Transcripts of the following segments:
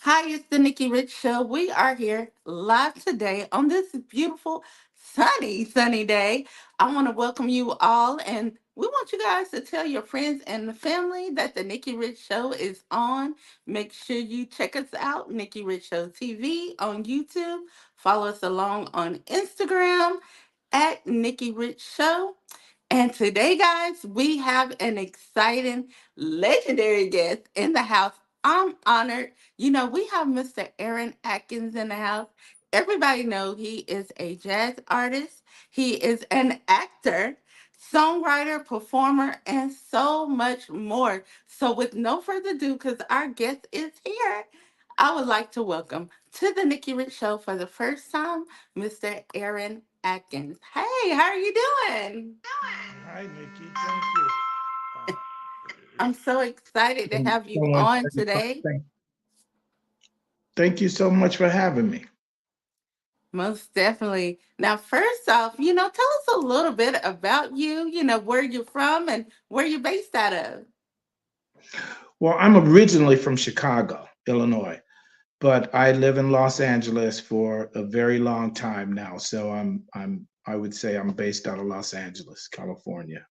Hi, it's the Nikki Rich Show. We are here live today on this beautiful, sunny day. I want to welcome you all, and we want you guys to tell your friends and the family that the Nikki Rich Show is on. Make sure you check us out, Nikki Rich Show TV on YouTube. Follow us along on Instagram at Nikki Rich Show. And today, guys, we have an exciting, legendary guest in the house. I'm honored. We have Mr. Aaron Akins in the house. Everybody knows he is a jazz artist. He is an actor, songwriter, performer, and so much more. So, with no further ado, because our guest is here, I would like to welcome to the Nikki Rich Show for the first time, Mr. Aaron Atkins. Hey, how are you doing? Hi, Nikki. Thank you. I'm so excited to have you Someone on said, today. thank you so much for having me. Most definitely. Now, first off, tell us a little bit about you, where you're from and where you're based out of. Well, I'm originally from Chicago, Illinois, but I live in Los Angeles for a very long time now. So I would say I'm based out of Los Angeles, California.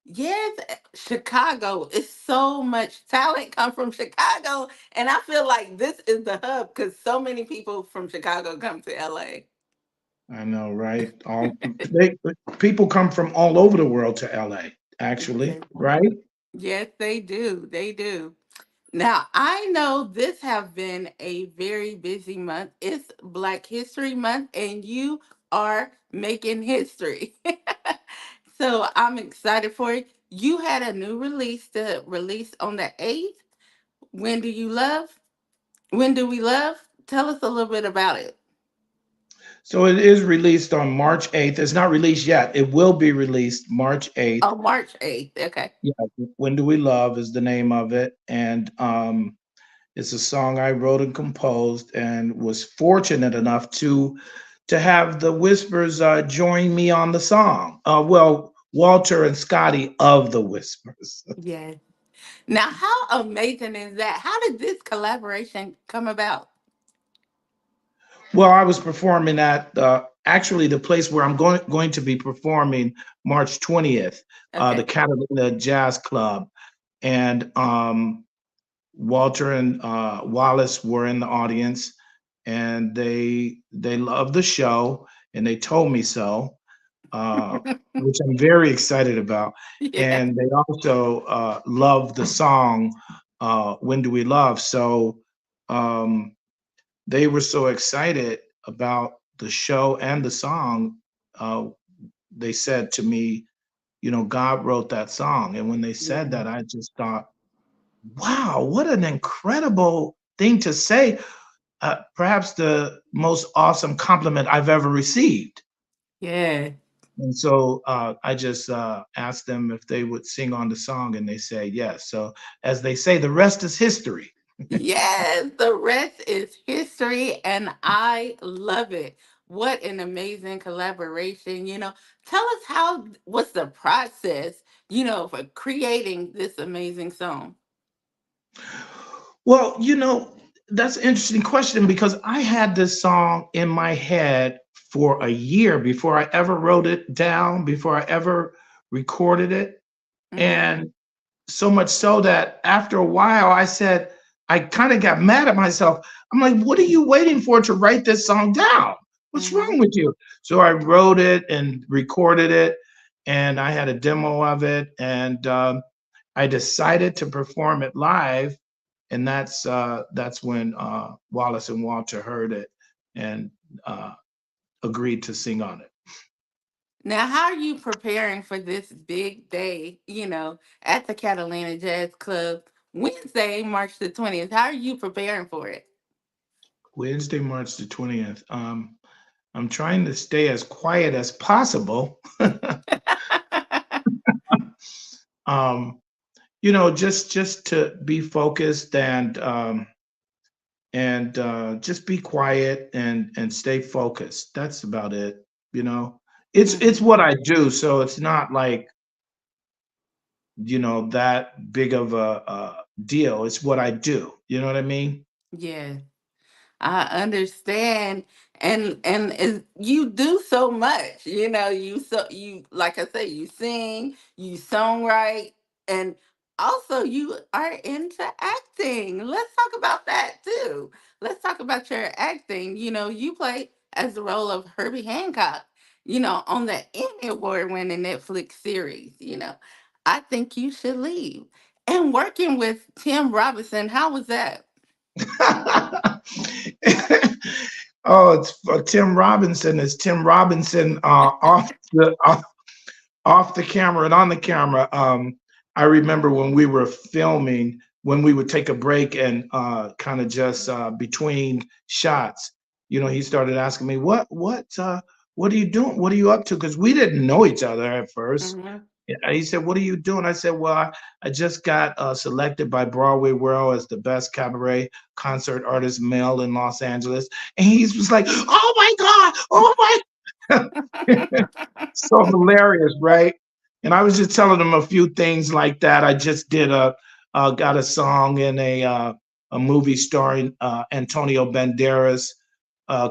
Yes, Chicago is so much talent come from Chicago. And I feel like this is the hub because so many people from Chicago come to LA. I know, right? All they, people come from all over the world to LA, actually, Yes, right? yes, they do. They do. Now, I know this have been a very busy month. It's Black History Month and you are making history. So I'm excited for it. You had a new release to release on the 8th. When do you love? When do we love? Tell us a little bit about it. So it is released on March 8th. It's not released yet. It will be released March 8th. Oh, March 8th. Okay. Yeah, "When Do We Love" is the name of it, and it's a song I wrote and composed, and was fortunate enough to have the Whispers join me on the song. Well, Walter and Scotty of the Whispers. Yes. Now, how amazing is that? How did this collaboration come about? Well, I was performing at actually the place where I'm going to be performing March 20th, the Okay. Catalina Jazz Club, and Walter and Wallace were in the audience, and they loved the show, and they told me so, uh, which I'm very excited about. Yeah. And they also loved the song "When Do We Love." So um, they were so excited about the show and the song. Uh, they said to me, God wrote that song. And when they said Yeah. that, I just thought, wow, what an incredible thing to say. Perhaps the most awesome compliment I've ever received. Yeah. And so I just asked them if they would sing on the song, and they say yes. So, as they say, the rest is history. Yes, the rest is history, and I love it. What an amazing collaboration. Tell us what's the process, for creating this amazing song? Well, that's an interesting question because I had this song in my head for a year before I ever wrote it down, before I ever recorded it. Hmm. And so much so that after a while, I kind of got mad at myself. I'm like, what are you waiting for to write this song down? What's Hmm. wrong with you? So I wrote it and recorded it, and I had a demo of it, and I decided to perform it live, and that's when Wallace and Walter heard it and uh, agreed to sing on it. Now, how are you preparing for this big day, at the Catalina Jazz Club, Wednesday, March the 20th? How are you preparing for it? Wednesday, March the 20th. I'm trying to stay as quiet as possible. um, just to be focused and just be quiet and stay focused. That's about it. You know, it's Hmm. what I do, so it's not like that big of a deal. It's what I do. You know what I mean? Yeah. I understand, and you do so much. You like I say, you sing, you songwrite, and also you are into acting. Let's talk about that too. Let's talk about your acting. You play as the role of Herbie Hancock. On the Emmy Award-winning Netflix series. I think you should leave. And working with Tim Robinson, how was that? Oh, it's Tim Robinson. It's Tim Robinson off the camera and on the camera. I remember when we were filming, when we would take a break and kind of just between shots, he started asking me, what are you doing? What are you up to? Because we didn't know each other at first. Hmm. Yeah, he said, "What are you doing?" I said, "Well, I just got selected by Broadway World as the best cabaret concert artist male in Los Angeles." And he was like, "Oh my God! Oh my!" So hilarious, right? And I was just telling him a few things like that. I just did got a song in a movie starring Antonio Banderas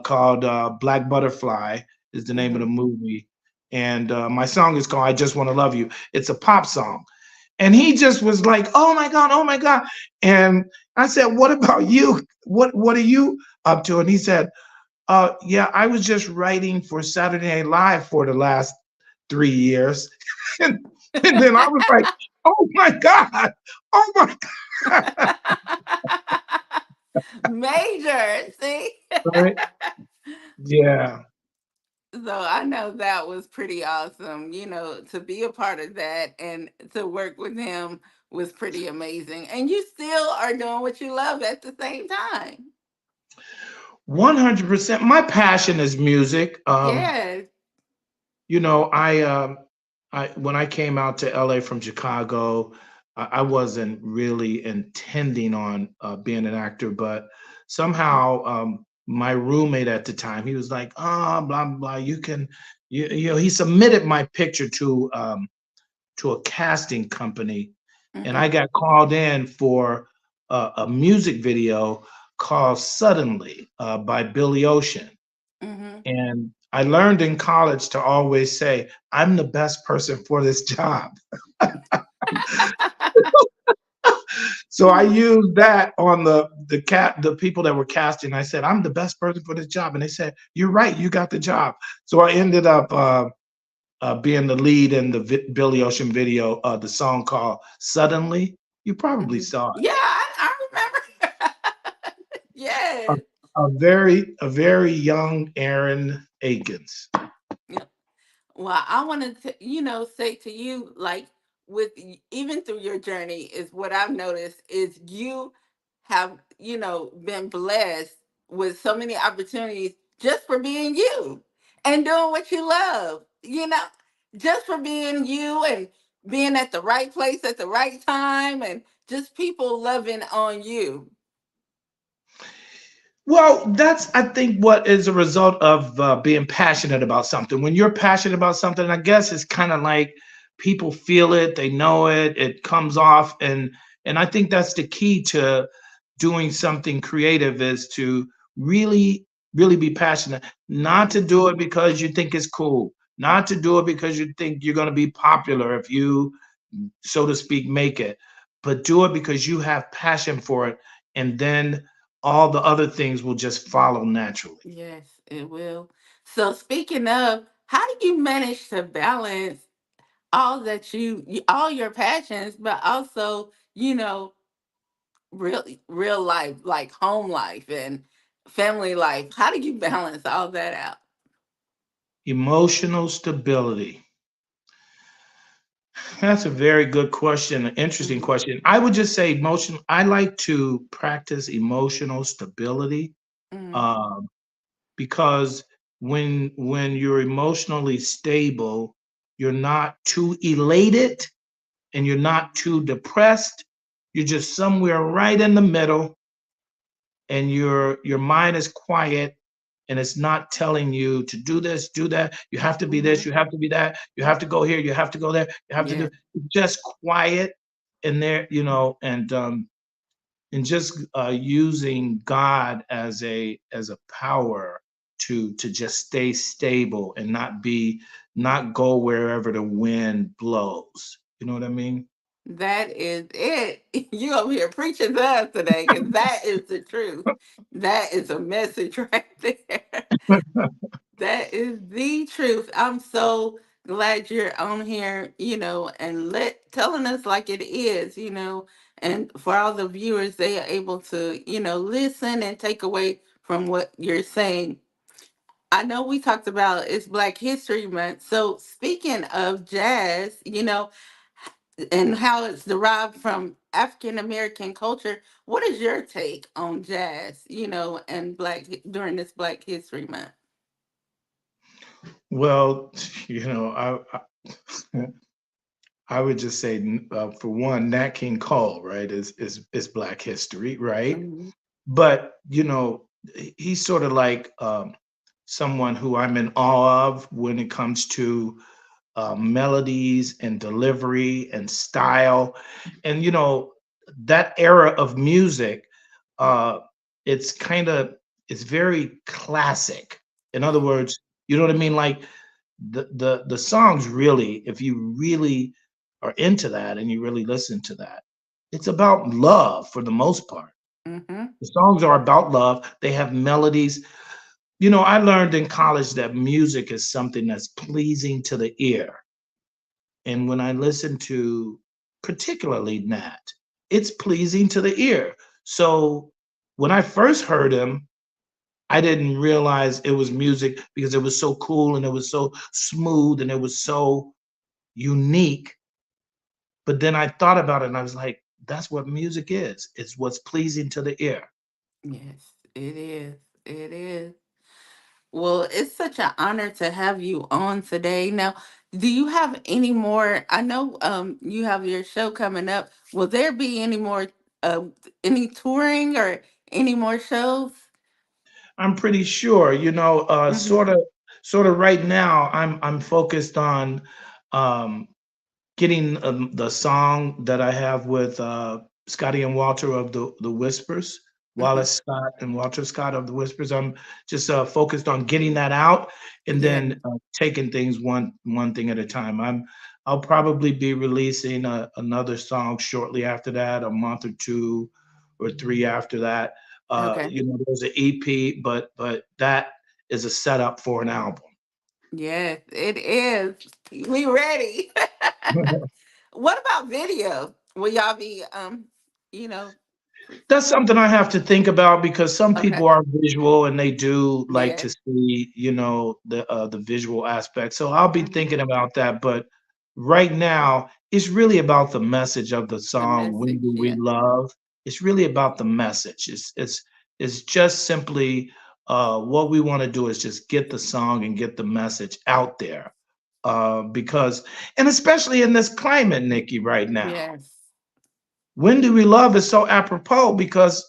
called Black Butterfly is the name of the Hmm. movie. And my song is called I Just Want to Love You. It's a pop song. And he just was like, "Oh my God, oh my God." And I said, "What about you? What are you up to?" And he said, yeah, I was just writing for Saturday Night Live for the last 3 years." and, and then I was like, "Oh my God, oh my God." Major, see? Right? Yeah. So I know that was pretty awesome. To be a part of that and to work with him was pretty amazing. And you still are doing what you love at the same time. 100%. My passion is music. Yes. You know, I when I came out to LA from Chicago, I wasn't really intending on being an actor, but somehow my roommate at the time, he was like, "Ah, blah blah, he submitted my picture to a casting company, and I Hmm. got called in for a music video called Suddenly by Billy Ocean. Hmm. And I learned in college to always say, I'm the best person for this job. So I used that on the people that were casting. I said, I'm the best person for this job. And they said, you're right, you got the job. So I ended up being the lead in the Billy Ocean video, the song called Suddenly. You probably Hmm. saw Yeah, I remember. it. Yes. A very young Aaron Akins. Yeah. Well, I want to, say to you, like, even through your journey, is what I've noticed is you have, been blessed with so many opportunities just for being you and doing what you love, just for being you and being at the right place at the right time and just people loving on you. Well, that's I think what is a result of being passionate about something. When you're passionate about something, I guess it's kind of like people feel it, they know it, it comes off, and I think that's the key to doing something creative is to really, really be passionate. Not to Hmm. do it because you think it's cool, not to do it because you think you're going to be popular if you, so to speak, make it, but do it because you have passion for it, and then all the other things will just follow naturally. Yes, it will. So speaking of, how do you manage to balance all your passions, but also, real life, like home life and family life? How do you balance all that out? Emotional stability. That's a very good question, an interesting Hmm. question. I would just say I like to practice emotional stability Hmm. um, because when you're emotionally stable, you're not too elated and you're not too depressed. You're just somewhere right in the middle, and your mind is quiet, and it's not telling you to do this, do that. You have to be this, Hmm. you have to be that, you have to go here, you have to go there, you have to Yeah. do just quiet in there, and and just using God as a power to just stay stable and not go wherever the wind blows. You know what I mean? That is it. You over here preaching to us today, because that is the truth. That is a message right there. That is the truth. I'm so glad you're on here, and telling us like it is, and for all the viewers, they are able to, listen and take away from what you're saying. I know we talked about it's Black History Month. So speaking of jazz, and how it's derived from African American culture, what is your take on jazz, and during this Black History Month? Well, I would just say, for one, Nat King Cole, right, is Black history, right? Mhm. But he's sort of like someone who I'm in awe of when it comes to melodies and delivery and style, and that era of music. Uh, it's kind of it's very classic. In other words, you know what I mean, like the songs really, if you really are into that and you really listen to that, it's about love for the most part. Mhm. The songs are about love. They have melodies. I learned in college that music is something that's pleasing to the ear. And when I listen to particularly Nat, it's pleasing to the ear. So when I first heard him, I didn't realize it was music because it was so cool and it was so smooth and it was so unique. But then I thought about it and I was like, that's what music is. It's what's pleasing to the ear. Yes, it is. It is. Well, it's such an honor to have you on today. Now, do you have any more? I know you have your show coming up. Will there be uh any touring or any more shows? I'm pretty sure, Hmm. sort of right now I'm focused on um getting the song that I have with Scotty and Walter of the Whispers, Hmm. Wallace Scott and Walter Scott of the Whispers. I'm just focused on getting that out and Yeah. then taking things one thing at a time. I'll probably be releasing another song shortly after that, a month or two or three after that. Okay. There's an EP, but that is a setup for an album. Yes, it is. We ready. What about video? Will y'all be you know, pre- That's something I have to think about because some okay. people are visual and they do like Yeah. to see, the visual aspect. So I'll be Hmm. thinking about that. But right now, it's really about the message of the The song, "When message, Do We yeah. Love?" It's really about the message. It's just simply what we want to do is just get the song and get the message out there. Because, and especially in this climate, Nikki, right now, Yes. "When Do We Love" is so apropos because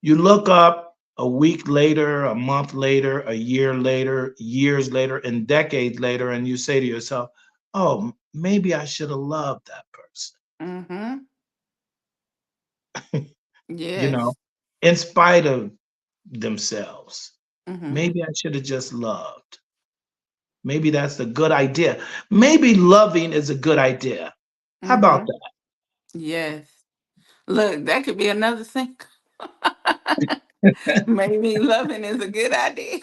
you look up a week later, a month later, a year later, years later, and decades later, and you say to yourself, oh, maybe I should have loved that person, Mm-hmm. you know, Yes. in spite of themselves. Mm-hmm. Maybe I should have just loved. Maybe that's a good idea. Maybe loving is a good idea. How about Mm-hmm. Yes. Look, that could be another thing. Maybe loving is a good idea.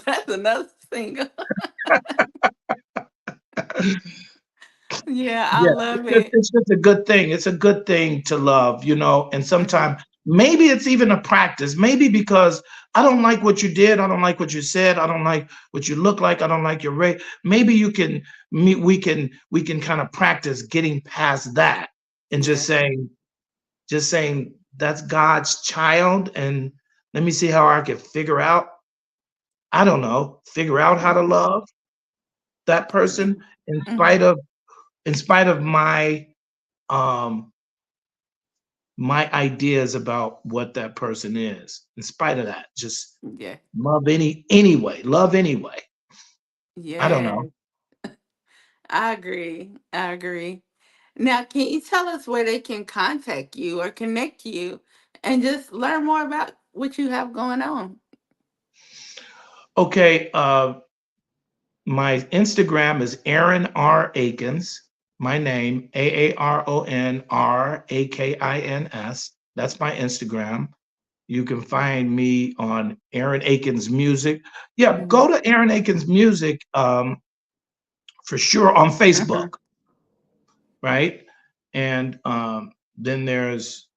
That's another single. that? Yeah, I Yeah, love it. it's just a good thing. It's a good thing to love, and Mm-hmm. sometimes maybe it's even a practice. Maybe because I don't like what you did, I don't like what you said, I don't like what you look like, I don't like your rate. Maybe we can kind of practice getting past that and just Yeah. saying that's God's child, and let me see how I can I don't know, figure out how to Mm-hmm. love that person in spite Mm-hmm. of in spite of um my ideas about what that person is. In spite of that, just Yeah. love anyway. I don't know. Yeah. I agree. I agree. Now, can you tell us where they can contact you or connect you and just learn more about what you have going on? Okay, my Instagram is Aaron R. Akins. My name, AARONRAKINS. That's my Instagram. You can find me on Aaron Akins Music. Yeah, Mhm. go to Aaron Akins Music for sure on Facebook, Uh-huh. right? And then there's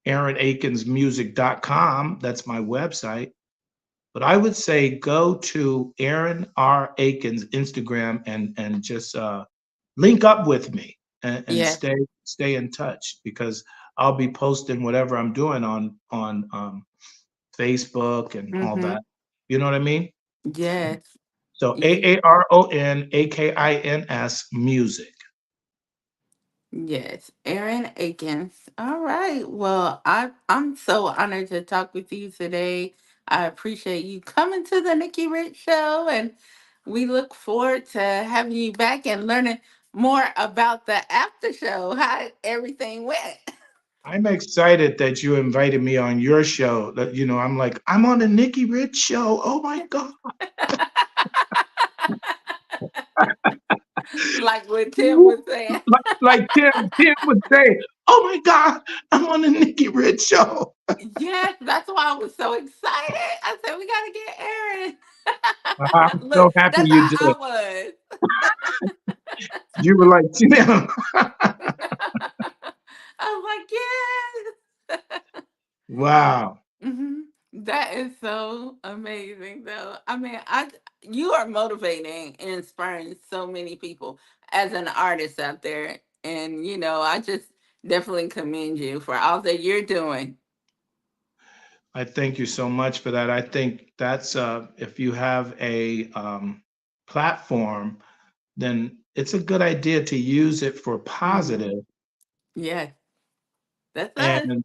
aaronakinsmusic.com. That's my website. But I would say go to Aaron R. Akins Instagram and just link up with me and Yeah. stay in touch because I'll be posting whatever I'm doing on Facebook and all Mm-hmm. that. You know what I mean? Yes. So You. AARONAKINS music. Yes, Aaron Akins. All right. Well, I'm so honored to talk with you today. I appreciate you coming to the Nikki Rich Show, and we look forward to having you back and learning more about the after show, how everything went. I'm excited that you invited me on your show. That I'm like, I'm on the Nikki Rich show. Oh my God. Like what Tim Woo. was saying. Like Tim would say, "Oh my God, I'm on the Nikki Rich show." Yes, that's why I was so excited. I said we gotta get I'm Aaron. so Look, happy that's you how did. I You were like, Tim. was. I was like, yes. Wow. hmm That is so amazing, though. I mean, you are motivating and inspiring so many people as an artist out there, and I just definitely commend you for all that you're doing. I thank you so much for that. I think that's if you have a platform, then it's a good idea to use it for hmm positive. Yeah, that's us. And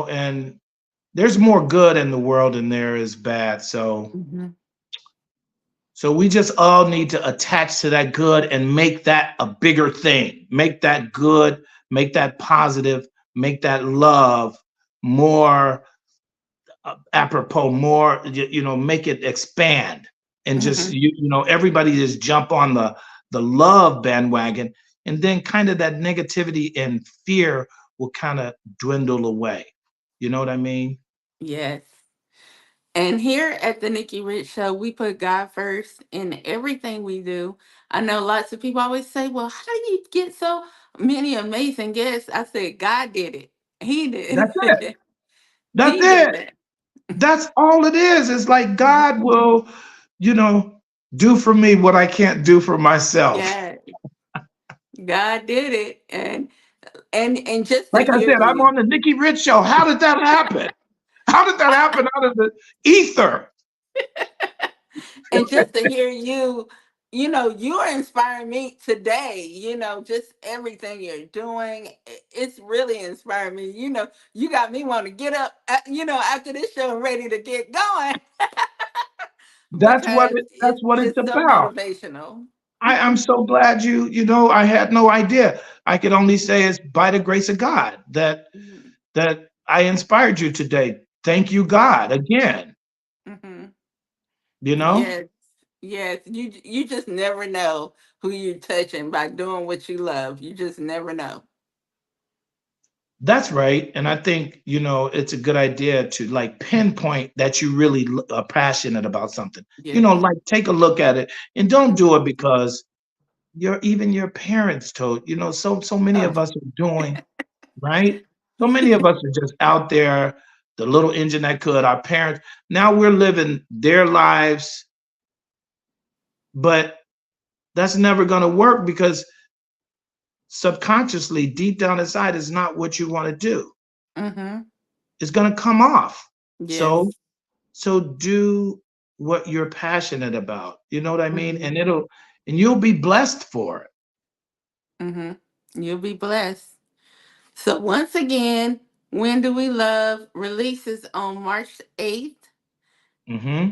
and there's more good in the world than there is bad. hmm So we just all need to attach to that good and make that a bigger thing. Make that good, make that positive, make that love more apropos, more make it expand and just hmm everybody just jump on the love bandwagon, and then kind of that negativity and fear will kind of dwindle away. You know what I mean? Yes. And here at the Nikki Rich Show, we put God first in everything we do. I know lots of people always say, well, how do you get so many amazing guests? I said, God did it. He did That's it. it. That's He did it. it. That's all it is. It's like God will, you know, do for me what I can't do for myself. Yeah, God did it. And just to Like I hear said, I'm you. on the Nikki Rich show. How did that happen? How did that happen out of the ether? And just to hear you, you're inspiring me today. Just everything you're doing, it's really inspiring me. You got me want to get up, after this show and ready to get going because That's what it's it's so about. motivational. I'm so glad I had no idea. I could only say it's by the grace of God that I inspired you today. Thank you, God, again. Mm-hmm. You know? Yes, yes. You just never know who you're touching by doing what you love. You just never know. That's right. And I think, it's a good idea to like pinpoint that you really are passionate about something. Yes. Like take a look at it and don't do it because even your parents told, so many Oh, of us are doing, right? So many of us are just out there, the little engine that could, our parents. Now we're living their lives, but that's never going to work because subconsciously, deep down inside, is not what you want to do. mm-hmm. It's going to come off. So Yes. So do what you're passionate about. You know what I mean? Mm-hmm. And you'll be blessed for it. Mm-hmm. You'll be blessed. So once again, When Do We Love releases on March 8th, Hmm.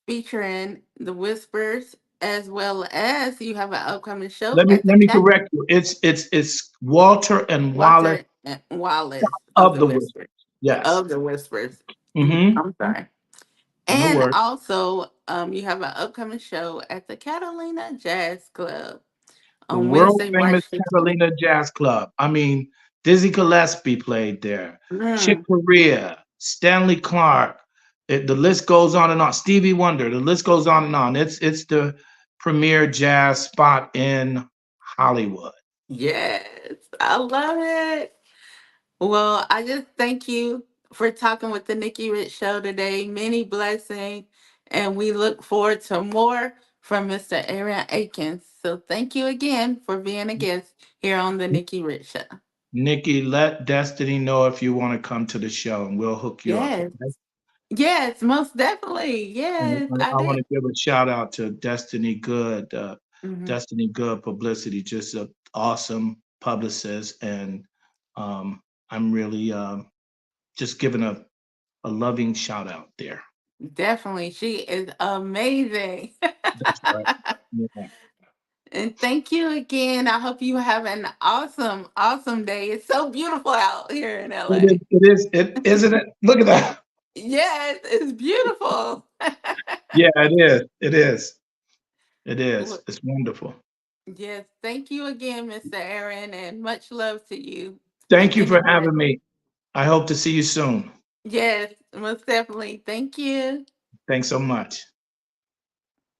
featuring The Whispers. as well as you have an upcoming show Let me at the let me Cat correct you. It's Walter and Wallace Walter and Wallace of of the the Whispers. Whispers. Yes. Of the Whispers. Mm-hmm. I'm sorry. No And worries. also, you have an upcoming show at the Catalina Jazz Club The on world Wednesday, famous March 15th. Catalina Jazz Club. I mean, Dizzy Gillespie played there. Chick Mm, Corea, Stanley Clark. The list goes on and on. Stevie Wonder. The list goes on and on. It's the premier jazz spot in Hollywood. yes, I love it. Well, I just thank you for talking with the Nikki Rich Show today. Many blessings, and we look forward to more from Mr. Aaron Akins. So thank you again for being a guest here on the Nikki Rich Show. Nikki, let Destiny know if you want to come to the show, and we'll hook you up. Yes, Okay? yes, most definitely. And Yes, I I want did. to give a shout out to Destiny Good, Hmm. Destiny Good Publicity, just an awesome publicist, and um, I'm really just giving a loving shout out there. Definitely. She is amazing. That's right. Yeah. And thank you again. I hope you have an awesome, awesome day. It's so beautiful out here in LA. Isn't it? Look at that. Yes, it's beautiful. Yeah, it is. It is. It is. Well, It's wonderful. yes, thank you again, Mr. Aaron, and much love to you. And Thank you many for having blessings. me. I hope to see you soon. Yes, most definitely. Thank you. Thanks so much.